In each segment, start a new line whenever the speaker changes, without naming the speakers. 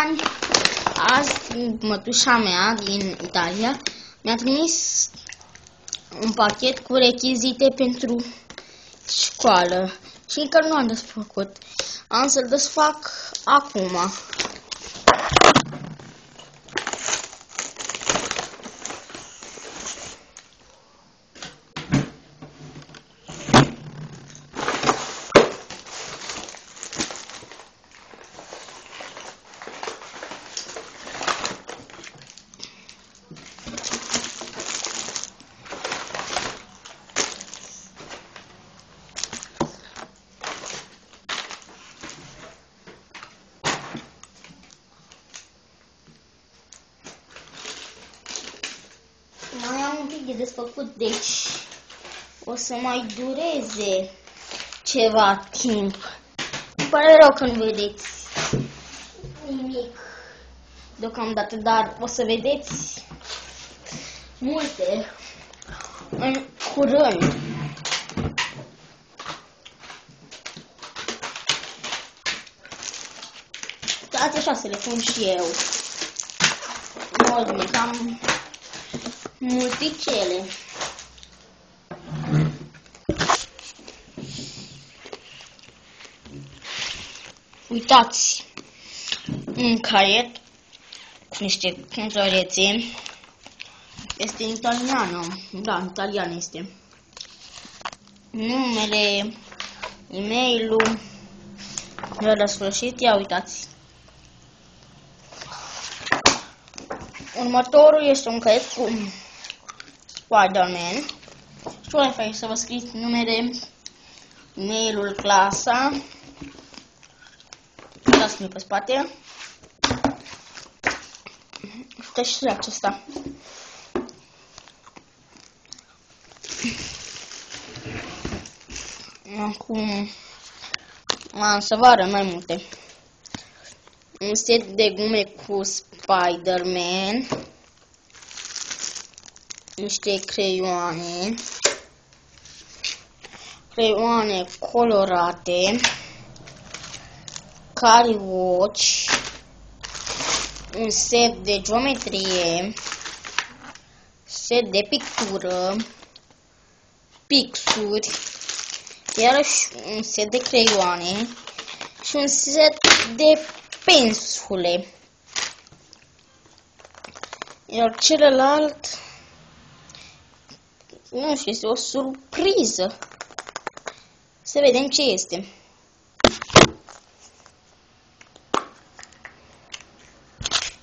ani! Azi, mătușa mea din Italia mi-a trimis un pachet cu rechizite pentru școală și încă nu am desfăcut. Am să-l desfac acum. Mai am un pic de desfăcut, deci o să mai dureze ceva timp. Îmi pare rău că nu vedeți nimic deocamdată, dar o să vedeți multe în curând. Uitați așa să le pun și eu. Mult mic, am multicele. Uitați, un caiet cu niște cântărețe. Este în italiană. Da, în italian este. Numele, e-mail-ul. La sfârșit, ia uitați. Următorul este un caiet cu Spider-Man. Și voi face să vă scrieți numele, e-mail-ul, clasa. Dați-mi pe spate. Uite și acesta. Acum am să vă arăt mai multe. Un set de gume cu Spider-Man. Niște creioane. Creioane colorate. Cariwoci. Un set de geometrie. Set de pictură. Pixuri. Iarăși un set de creioane. Și un set de pensule. Iar celălalt, nu știu, este o surpriză. Să vedem ce este.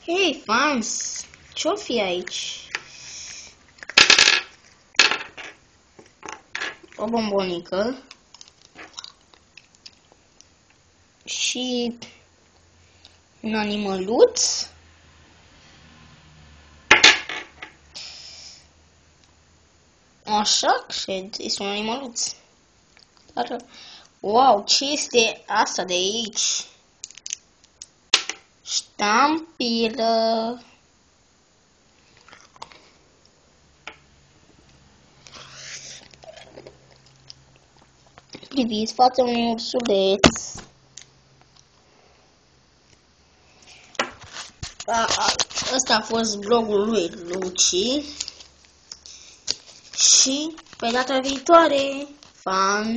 Hei, fans, ce-o fi aici? O bombonică. Și un animăluț. Așa, cred, este un animăluț. Dar, wow, ce este asta de aici? Ștampilă. Priviți fața unui ursuleț. Ăsta a fost blogul lui Luci. Și pe data viitoare, fan!